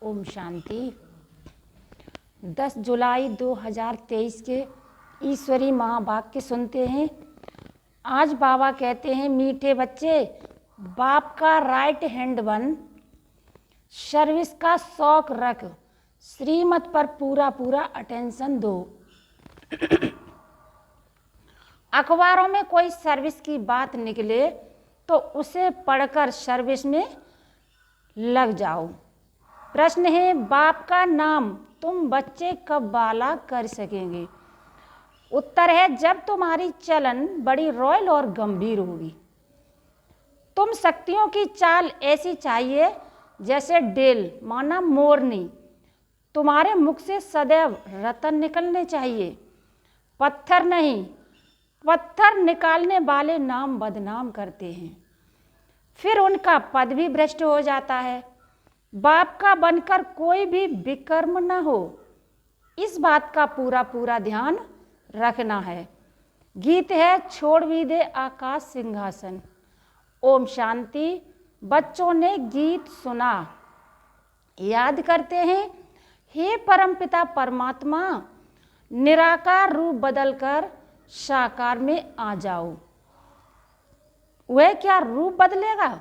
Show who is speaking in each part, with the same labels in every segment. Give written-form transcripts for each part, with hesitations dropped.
Speaker 1: ओम शांति। 10 जुलाई 2023 के ईश्वरी महावाक्य सुनते हैं। आज बाबा कहते हैं, मीठे बच्चे, बाप का राइट हैंड बन, सर्विस का शौक रख, श्रीमत पर पूरा पूरा अटेंशन दो। अखबारों में कोई सर्विस की बात निकले तो उसे पढ़कर सर्विस में लग जाओ। प्रश्न है, बाप का नाम तुम बच्चे कब वाला कर सकेंगे? उत्तर है, जब तुम्हारी चलन बड़ी रॉयल और गंभीर होगी। तुम शक्तियों की चाल ऐसी चाहिए जैसे डेल माना मोरनी। तुम्हारे मुख से सदैव रतन निकलने चाहिए, पत्थर नहीं। पत्थर निकालने वाले नाम बदनाम करते हैं, फिर उनका पद भी भ्रष्ट हो जाता है। बाप का बनकर कोई भी विकर्म न हो, इस बात का पूरा पूरा ध्यान रखना है। गीत है, छोड़ भी दे आकाश सिंहासन। ओम शांति। बच्चों ने गीत सुना, याद करते हैं। हे परमपिता परमात्मा, निराकार रूप बदलकर साकार में आ जाओ। वह क्या रूप बदलेगा?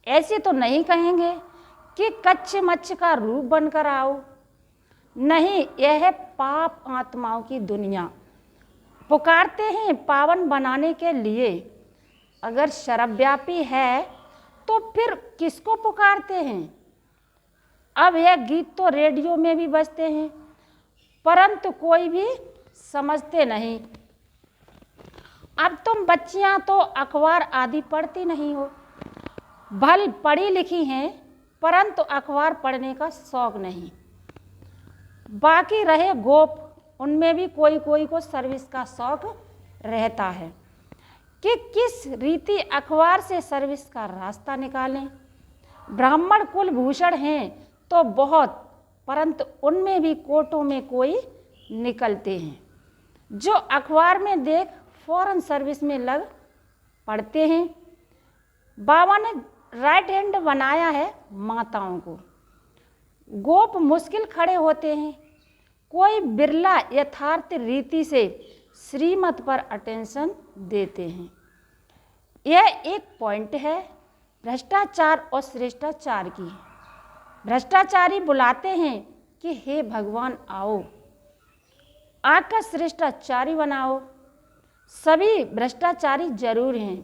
Speaker 1: ऐसे तो नहीं कहेंगे कि कच्चे मच्छ का रूप बनकर आओ। नहीं, यह है पाप आत्माओं की दुनिया। पुकारते हैं पावन बनाने के लिए। अगर सर्वव्यापी है तो फिर किसको पुकारते हैं? अब यह गीत तो रेडियो में भी बजते हैं, परंतु कोई भी समझते नहीं। अब तुम बच्चियां तो अखबार आदि पढ़ती नहीं हो, भल पढ़ी लिखी हैं, परंतु अखबार पढ़ने का शौक नहीं। बाकी रहे गोप, उनमें भी कोई कोई को सर्विस का शौक रहता है कि किस रीति अखबार से सर्विस का रास्ता निकालें। ब्राह्मण कुल भूषण हैं तो बहुत, परंतु उनमें भी कोटों में कोई निकलते हैं जो अखबार में देख फौरन सर्विस में लग पड़ते हैं। बाबा ने राइट हैंड बनाया है माताओं को। गोप मुश्किल खड़े होते हैं, कोई बिरला यथार्थ रीति से श्रीमत पर अटेंशन देते हैं। यह एक पॉइंट है भ्रष्टाचार और श्रेष्ठाचार की। भ्रष्टाचारी बुलाते हैं कि हे भगवान आओ, आकर श्रेष्ठाचारी बनाओ। सभी भ्रष्टाचारी जरूर हैं।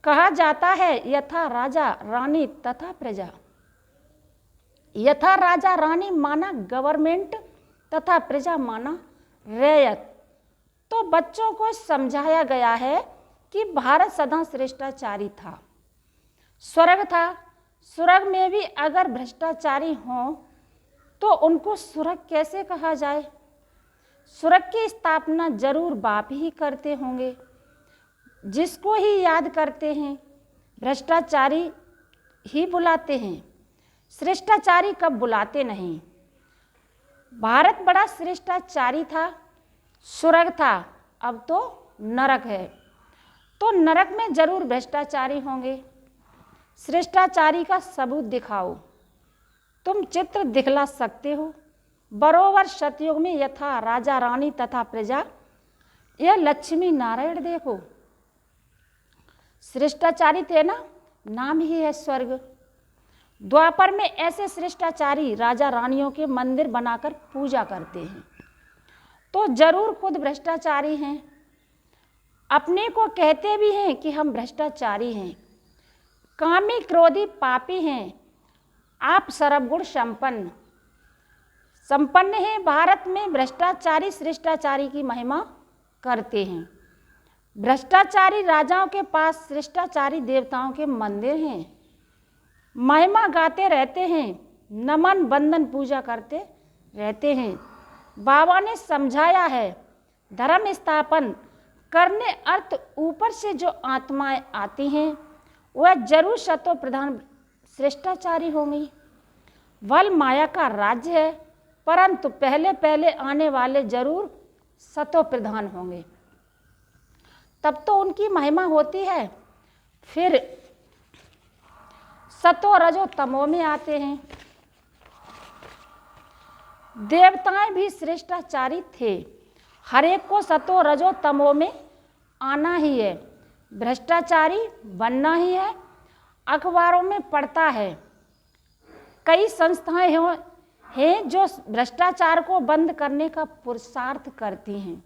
Speaker 1: कहा जाता है यथा राजा रानी तथा प्रजा। यथा राजा रानी माना गवर्नमेंट तथा प्रजा माना रैयत। तो बच्चों को समझाया गया है कि भारत सदा श्रेष्ठाचारी था, स्वर्ग था। स्वर्ग में भी अगर भ्रष्टाचारी हों तो उनको स्वर्ग कैसे कहा जाए? स्वर्ग की स्थापना जरूर बाप ही करते होंगे, जिसको ही याद करते हैं भ्रष्टाचारी ही बुलाते हैं, श्रेष्ठाचारी कब बुलाते नहीं। भारत बड़ा श्रेष्ठाचारी था, स्वर्ग था, अब तो नरक है। तो नरक में जरूर भ्रष्टाचारी होंगे। श्रेष्ठाचारी का सबूत दिखाओ। तुम चित्र दिखला सकते हो। बरोबर सतयुग में यथा राजा रानी तथा प्रजा, यह लक्ष्मी नारायण देखो। श्रेष्ठाचारी थे ना, नाम ही है स्वर्ग। द्वापर में ऐसे श्रेष्ठाचारी राजा रानियों के मंदिर बनाकर पूजा करते हैं, तो जरूर खुद भ्रष्टाचारी हैं। अपने को कहते भी हैं कि हम भ्रष्टाचारी हैं, कामी क्रोधी पापी हैं, आप सर्वगुण संपन्न हैं। भारत में भ्रष्टाचारी श्रेष्ठाचारी की महिमा करते हैं। भ्रष्टाचारी राजाओं के पास श्रेष्ठाचारी देवताओं के मंदिर हैं, महिमा गाते रहते हैं, नमन बंदन पूजा करते रहते हैं। बाबा ने समझाया है, धर्म स्थापन करने अर्थ ऊपर से जो आत्माएं आती हैं वह जरूर सतो प्रधान श्रेष्ठाचारी होंगी। वल माया का राज्य है, परंतु पहले पहले आने वाले जरूर सतो प्रधान होंगे, तब तो उनकी महिमा होती है। फिर सतो रजो तमो में आते हैं। देवताएं भी श्रेष्ठाचारी थे। हर एक को सतो रजो तमो में आना ही है, भ्रष्टाचारी बनना ही है। अखबारों में पढ़ता है, कई संस्थाएं हैं जो भ्रष्टाचार को बंद करने का पुरुषार्थ करती हैं।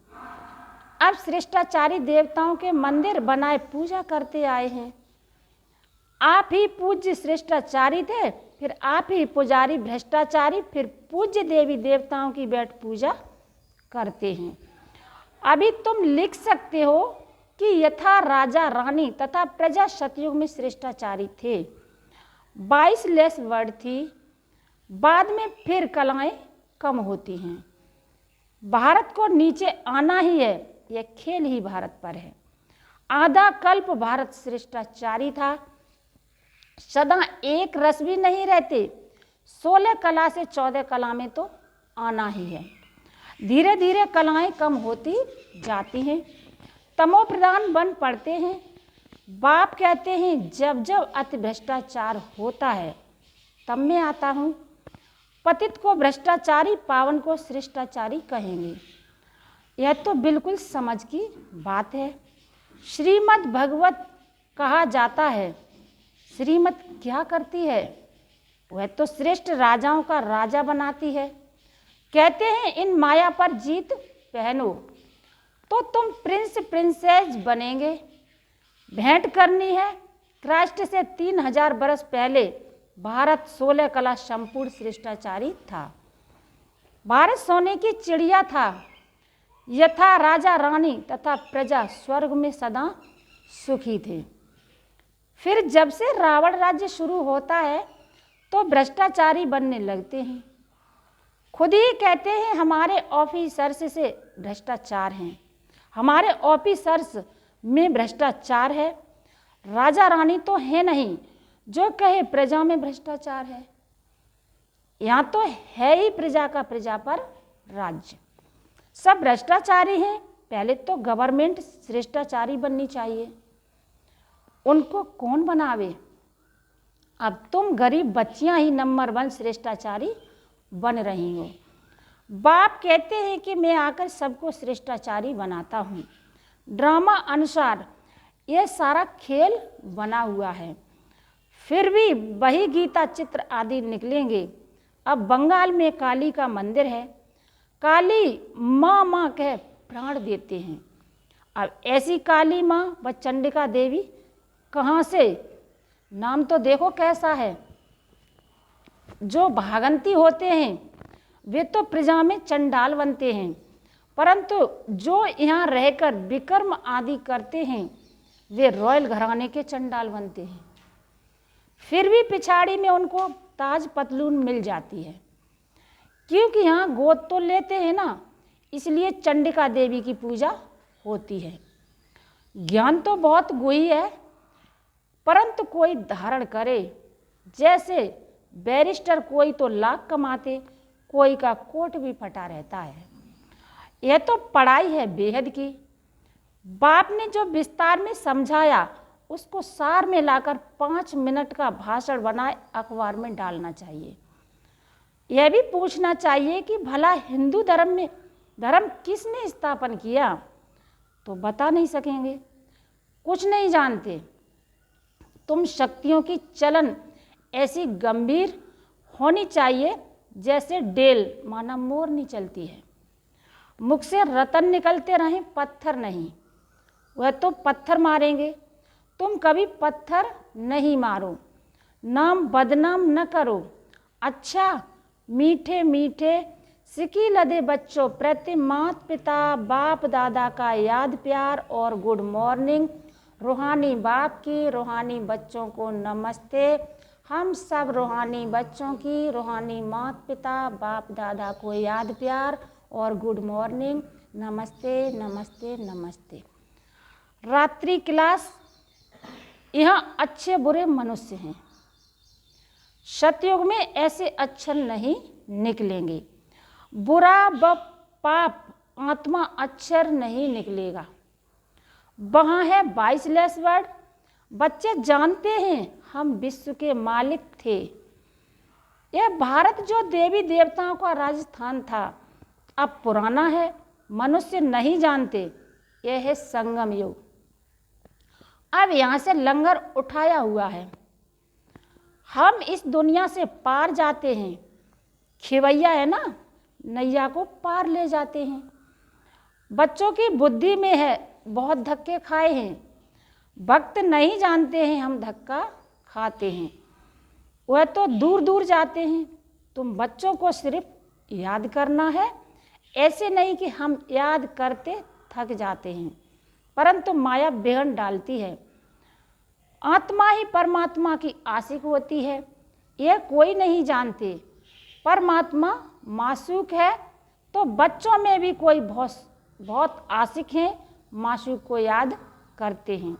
Speaker 1: अब श्रेष्ठाचारी देवताओं के मंदिर बनाए पूजा करते आए हैं। आप ही पूज्य श्रेष्ठाचारी थे, फिर आप ही पुजारी भ्रष्टाचारी, फिर पूज्य देवी देवताओं की बैठ पूजा करते हैं। अभी तुम लिख सकते हो कि यथा राजा रानी तथा प्रजा सतयुग में श्रेष्ठाचारी थे। 22 लेस वर्ड थी, बाद में फिर कलाएं कम होती हैं। भारत को नीचे आना ही है, यह खेल ही भारत पर है। आधा कल्प भारत श्रेष्ठाचारी था, सदा एक रस भी नहीं रहते। 16 कला से 14 कला में तो आना ही है। धीरे धीरे कलाएं कम होती जाती हैं, तमो प्रधान बन पड़ते हैं। बाप कहते हैं जब जब अति भ्रष्टाचार होता है तब मैं आता हूँ। पतित को भ्रष्टाचारी, पावन को श्रेष्ठाचारी कहेंगे। यह तो बिल्कुल समझ की बात है। श्रीमद् भगवत कहा जाता है। श्रीमत क्या करती है? वह तो श्रेष्ठ राजाओं का राजा बनाती है। कहते हैं इन माया पर जीत पहनो तो तुम प्रिंस प्रिंसेस बनेंगे। भेंट करनी है क्राइस्ट से 3000 बरस पहले भारत 16 कला संपूर्ण श्रेष्ठाचारी था। भारत सोने की चिड़िया था। यथा राजा रानी तथा प्रजा स्वर्ग में सदा सुखी थे। फिर जब से रावण राज्य शुरू होता है तो भ्रष्टाचारी बनने लगते हैं। खुद ही कहते हैं हमारे ऑफिसर्स से भ्रष्टाचार हैं, हमारे ऑफिसर्स में भ्रष्टाचार है। राजा रानी तो है नहीं जो कहे प्रजा में भ्रष्टाचार है। यहाँ तो है ही प्रजा का प्रजा पर राज्य। सब भ्रष्टाचारी हैं। पहले तो गवर्नमेंट श्रेष्ठाचारी बननी चाहिए, उनको कौन बनावे? अब तुम गरीब बच्चियां ही नंबर 1 श्रेष्ठाचारी बन रही हो। बाप कहते हैं कि मैं आकर सबको श्रेष्ठाचारी बनाता हूँ। ड्रामा अनुसार यह सारा खेल बना हुआ है। फिर भी वही गीता चित्र आदि निकलेंगे। अब बंगाल में काली का मंदिर है। काली माँ माँ कह प्राण देते हैं। अब ऐसी काली माँ व चंडिका देवी कहाँ से? नाम तो देखो कैसा है। जो भागंती होते हैं वे तो प्रजा में चंडाल बनते हैं, परंतु जो यहाँ रहकर विक्रम आदि करते हैं वे रॉयल घराने के चंडाल बनते हैं। फिर भी पिछाड़ी में उनको ताज पतलून मिल जाती है, क्योंकि यहाँ गोद तो लेते हैं ना, इसलिए चंडिका देवी की पूजा होती है। ज्ञान तो बहुत गुही है, परंतु कोई धारण करे। जैसे बैरिस्टर कोई तो लाख कमाते, कोई का कोट भी फटा रहता है। यह तो पढ़ाई है बेहद की। बाप ने जो विस्तार में समझाया उसको सार में लाकर 5 मिनट का भाषण बनाए अखबार में डालना चाहिए। यह भी पूछना चाहिए कि भला हिंदू धर्म में धर्म किसने स्थापन किया? तो बता नहीं सकेंगे, कुछ नहीं जानते। तुम शक्तियों की चलन ऐसी गंभीर होनी चाहिए जैसे डेल माना मोरनी चलती है। मुख से रतन निकलते रहें, पत्थर नहीं। वह तो पत्थर मारेंगे, तुम कभी पत्थर नहीं मारो। नाम बदनाम न करो। अच्छा मीठे मीठे सिकी लदे बच्चों प्रति माता पिता बाप दादा का याद प्यार और गुड मॉर्निंग। रूहानी बाप की रूहानी बच्चों को नमस्ते। हम सब रूहानी बच्चों की रूहानी माता पिता बाप दादा को याद प्यार और गुड मॉर्निंग। नमस्ते नमस्ते नमस्ते। रात्रि क्लास। यहाँ अच्छे बुरे मनुष्य हैं। सतयुग में ऐसे अक्षर नहीं निकलेंगे। बुरा व पाप आत्मा अक्षर नहीं निकलेगा। वहाँ है 22 लेस वर्ड। बच्चे जानते हैं हम विश्व के मालिक थे। यह भारत जो देवी देवताओं का राजस्थान था अब पुराना है, मनुष्य नहीं जानते। यह है संगम युग। अब यहाँ से लंगर उठाया हुआ है, हम इस दुनिया से पार जाते हैं। खिवैया है ना, नैया को पार ले जाते हैं। बच्चों की बुद्धि में है, बहुत धक्के खाए हैं। भक्त नहीं जानते हैं हम धक्का खाते हैं। वह तो दूर दूर जाते हैं। तुम बच्चों को सिर्फ याद करना है, ऐसे नहीं कि हम याद करते थक जाते हैं, परंतु माया विघ्न डालती है। आत्मा ही परमात्मा की आशिक होती है, यह कोई नहीं जानते। परमात्मा मासूक है तो बच्चों में भी कोई बहुत आशिक हैं, मासूक को याद करते हैं।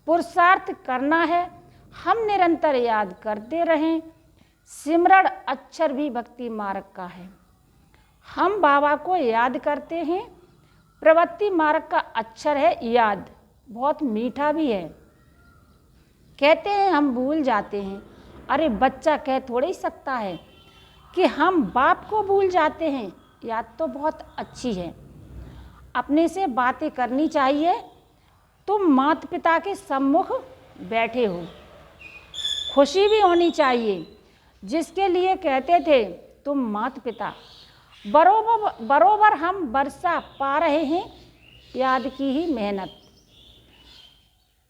Speaker 1: पुरुषार्थ करना है, हम निरंतर याद करते रहें। सिमरण अक्षर भी भक्ति मार्ग का है, हम बाबा को याद करते हैं। प्रवृत्ति मार्ग का अक्षर है याद, बहुत मीठा भी है। कहते हैं हम भूल जाते हैं, अरे बच्चा कह थोड़ा ही सकता है कि हम बाप को भूल जाते हैं। याद तो बहुत अच्छी है, अपने से बातें करनी चाहिए। तुम माता पिता के सम्मुख बैठे हो, खुशी भी होनी चाहिए, जिसके लिए कहते थे तुम माता पिता। बरोबर हम वर्षा पा रहे हैं, याद की ही मेहनत।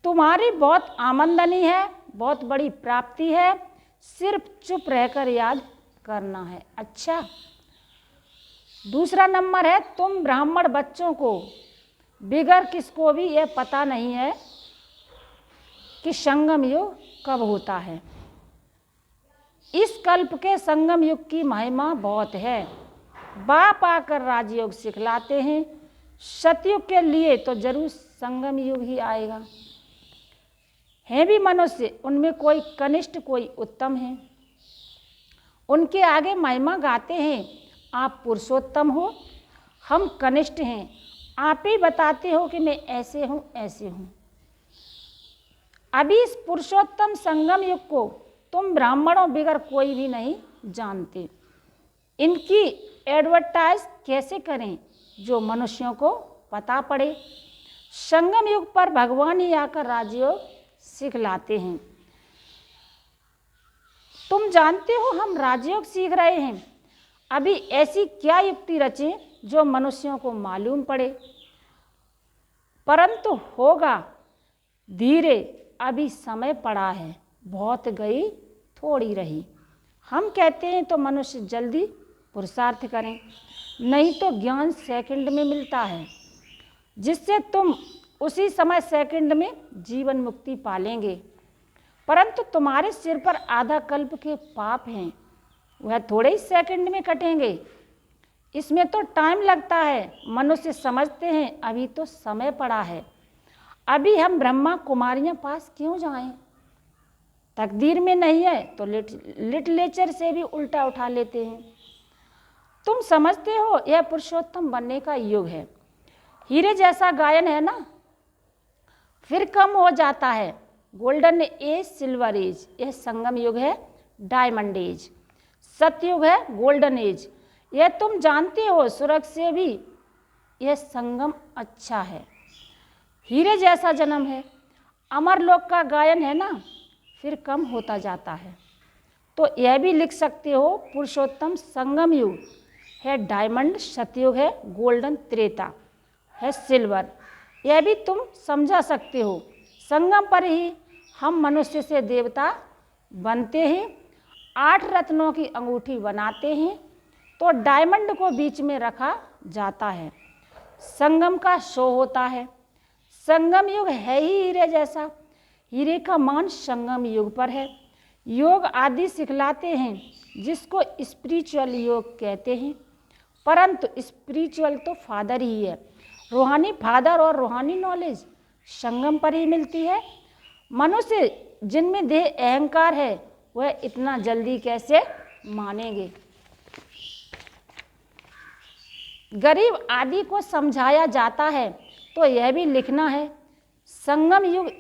Speaker 1: तुम्हारी बहुत आमदनी है, बहुत बड़ी प्राप्ति है, सिर्फ चुप रहकर याद करना है। अच्छा, दूसरा नंबर है, तुम ब्राह्मण बच्चों को बिगर किसको भी यह पता नहीं है कि संगम युग कब होता है। इस कल्प के संगम युग की महिमा बहुत है। बाप आकर राजयोग सिखलाते हैं। सतयुग के लिए तो जरूर संगम युग ही आएगा। हैं भी मनुष्य, उनमें कोई कनिष्ठ कोई उत्तम है। उनके आगे महिमा गाते हैं, आप पुरुषोत्तम हो, हम कनिष्ठ हैं। आप ही बताते हो कि मैं ऐसे हूँ ऐसे हूँ। अभी इस पुरुषोत्तम संगम युग को तुम ब्राह्मणों बिगर कोई भी नहीं जानते। इनकी एडवर्टाइज कैसे करें जो मनुष्यों को पता पड़े। संगम युग पर भगवान ही आकर राजयोग सिखलाते हैं। तुम जानते हो हम राजयोग सीख रहे हैं। अभी ऐसी क्या युक्ति रचें जो मनुष्यों को मालूम पड़े, परंतु होगा धीरे, अभी समय पड़ा है, बहुत गई थोड़ी रही। हम कहते हैं तो मनुष्य जल्दी पुरुषार्थ करें, नहीं तो ज्ञान सेकंड में मिलता है, जिससे तुम उसी समय सेकंड में जीवन मुक्ति पालेंगे। परंतु तुम्हारे सिर पर आधा कल्प के पाप हैं, वह थोड़े ही सेकंड में कटेंगे। इसमें तो टाइम लगता है। मनुष्य समझते हैं अभी तो समय पड़ा है, अभी हम ब्रह्मा कुमारियां पास क्यों जाएं। तकदीर में नहीं है तो लिटरेचर से भी उल्टा उठा लेते हैं। तुम समझते हो यह पुरुषोत्तम बनने का युग है। हीरे जैसा गायन है ना, फिर कम हो जाता है। गोल्डन एज, सिल्वर एज, यह संगम युग है। डायमंड एज, सतयुग है, गोल्डन एज। यह तुम जानते हो, स्वर्ग से भी यह संगम अच्छा है। हीरे जैसा जन्म है। अमर लोक का गायन है ना, फिर कम होता जाता है। तो यह भी लिख सकते हो, पुरुषोत्तम संगम युग है डायमंड, सतयुग है गोल्डन, त्रेता है सिल्वर। यह भी तुम समझा सकते हो। संगम पर ही हम मनुष्य से देवता बनते हैं। 8 रत्नों की अंगूठी बनाते हैं तो डायमंड को बीच में रखा जाता है। संगम का शो होता है। संगम युग है ही हीरे जैसा। हीरे का मान संगम युग पर है। योग आदि सिखलाते हैं, जिसको स्पिरिचुअल योग कहते हैं। परंतु स्पिरिचुअल तो फादर ही है। रूहानी फादर और रूहानी नॉलेज संगम पर ही मिलती है। मनुष्य जिनमें देह अहंकार है, वह इतना जल्दी कैसे मानेंगे। गरीब आदि को समझाया जाता है तो यह भी लिखना है, संगम युग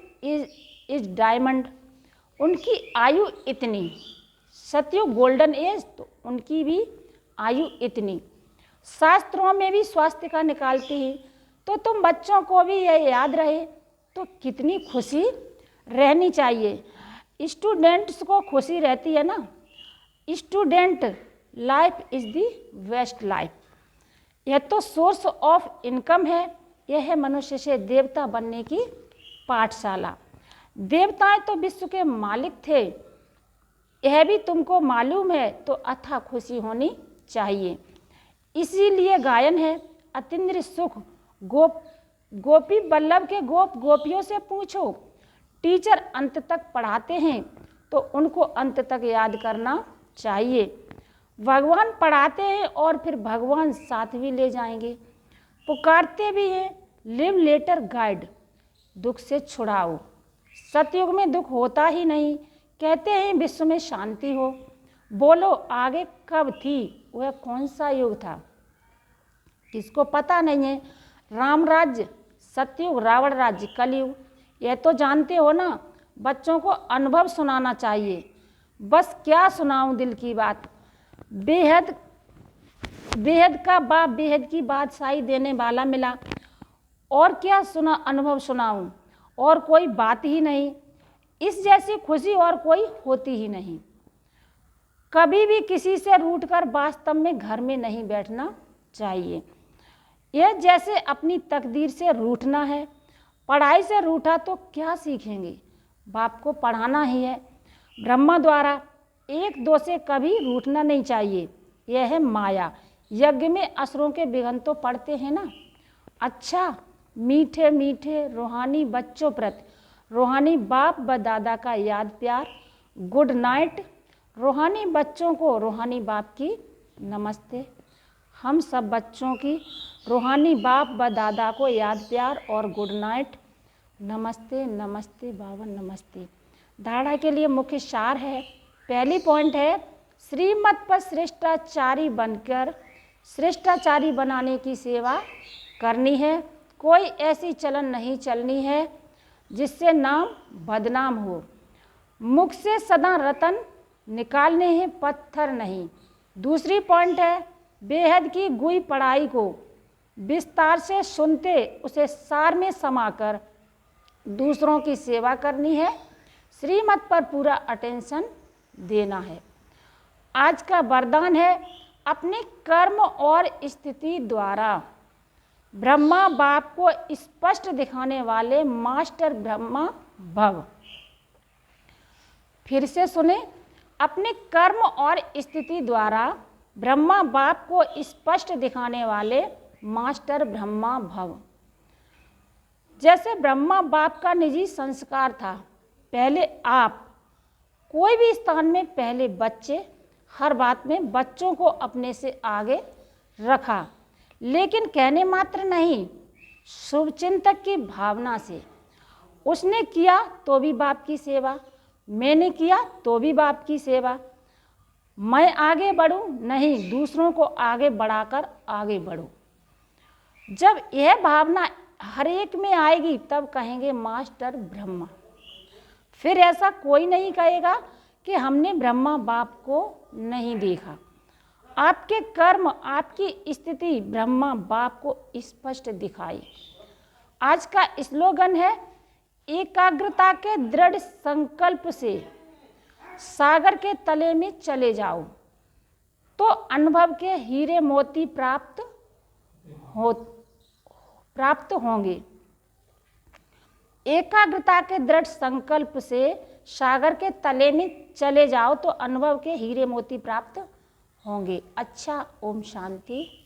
Speaker 1: इज डायमंड। उनकी आयु इतनी, सतयुग गोल्डन एज, तो उनकी भी आयु इतनी। शास्त्रों में भी स्वास्थ्य का निकालती है, तो तुम बच्चों को भी यह याद रहे तो कितनी खुशी रहनी चाहिए। स्टूडेंट्स को खुशी रहती है ना। Student life is the best life. यह तो सोर्स ऑफ इनकम है। यह है मनुष्य से देवता बनने की पाठशाला। देवताएं तो विश्व के मालिक थे, यह भी तुमको मालूम है, तो अथाह खुशी होनी चाहिए। इसीलिए गायन है अतीन्द्रिय सुख। गोपी बल्लभ के गोपियों से पूछो। टीचर अंत तक पढ़ाते हैं तो उनको अंत तक याद करना चाहिए। भगवान पढ़ाते हैं और फिर भगवान साथ भी ले जाएंगे। पुकारते भी हैं लिव लेटर गाइड, दुख से छुड़ाओ। सतयुग में दुख होता ही नहीं, कहते हैं विश्व में शांति हो। बोलो आगे कब थी, वह कौन सा युग था, किसको पता नहीं है। राम राज्य सतयुग, रावण राज्य कलयुग, यह तो जानते हो ना। बच्चों को अनुभव सुनाना चाहिए। बस क्या सुनाऊं दिल की बात। बेहद का बाप बेहद की बादशाही देने वाला मिला। और क्या अनुभव सुनाऊं, और कोई बात ही नहीं। इस जैसी खुशी और कोई होती ही नहीं। कभी भी किसी से रूठकर वास्तव में घर में नहीं बैठना चाहिए। यह जैसे अपनी तकदीर से रूठना है। पढ़ाई से रूठा तो क्या सीखेंगे, बाप को पढ़ाना ही है। ब्रह्मा द्वारा एक दो से कभी रूठना नहीं चाहिए, यह है माया। यज्ञ में असुरों के विघ्न तो पड़ते हैं ना। अच्छा, मीठे मीठे रूहानी बच्चों प्रति रूहानी बाप व दादा का याद प्यार। Good night. रूहानी बच्चों को रूहानी बाप की नमस्ते। हम सब बच्चों की रूहानी बाप व दादा को याद प्यार और गुड नाइट। नमस्ते नमस्ते बाबा नमस्ते। धारणा के लिए मुख्य सार है। पहली पॉइंट है श्रीमत पर श्रेष्ठाचारी बनकर श्रेष्ठाचारी बनाने की सेवा करनी है। कोई ऐसी चलन नहीं चलनी है जिससे नाम बदनाम हो। मुख से सदा रतन निकालने हैं, पत्थर नहीं। दूसरी पॉइंट है बेहद की गुई पढ़ाई को विस्तार से सुनते उसे सार में समाकर दूसरों की सेवा करनी है। श्रीमत पर पूरा अटेंशन देना है। आज का वरदान है अपने कर्म और स्थिति द्वारा ब्रह्मा बाप को स्पष्ट दिखाने वाले मास्टर ब्रह्मा भव। फिर से सुने, अपने कर्म और स्थिति द्वारा ब्रह्मा बाप को स्पष्ट दिखाने वाले मास्टर ब्रह्मा भव। जैसे ब्रह्मा बाप का निजी संस्कार था, पहले आप कोई भी स्थान में पहले बच्चे, हर बात में बच्चों को अपने से आगे रखा, लेकिन कहने मात्र नहीं, शुभचिंतक की भावना से। उसने किया तो भी बाप की सेवा, मैंने किया तो भी बाप की सेवा। मैं आगे बढ़ूं नहीं, दूसरों को आगे बढ़ाकर आगे बढ़ूं। जब यह भावना हर एक में आएगी तब कहेंगे मास्टर ब्रह्मा। फिर ऐसा कोई नहीं कहेगा कि हमने ब्रह्मा बाप को नहीं देखा। आपके कर्म, आपकी स्थिति ब्रह्मा बाप को स्पष्ट दिखाई। आज का स्लोगन है एकाग्रता के दृढ़ संकल्प से सागर के तले में चले जाओ तो अनुभव के हीरे मोती प्राप्त होंगे। एकाग्रता के दृढ़ संकल्प से सागर के तले में चले जाओ तो अनुभव के हीरे मोती प्राप्त होंगे। अच्छा, ओम शांति।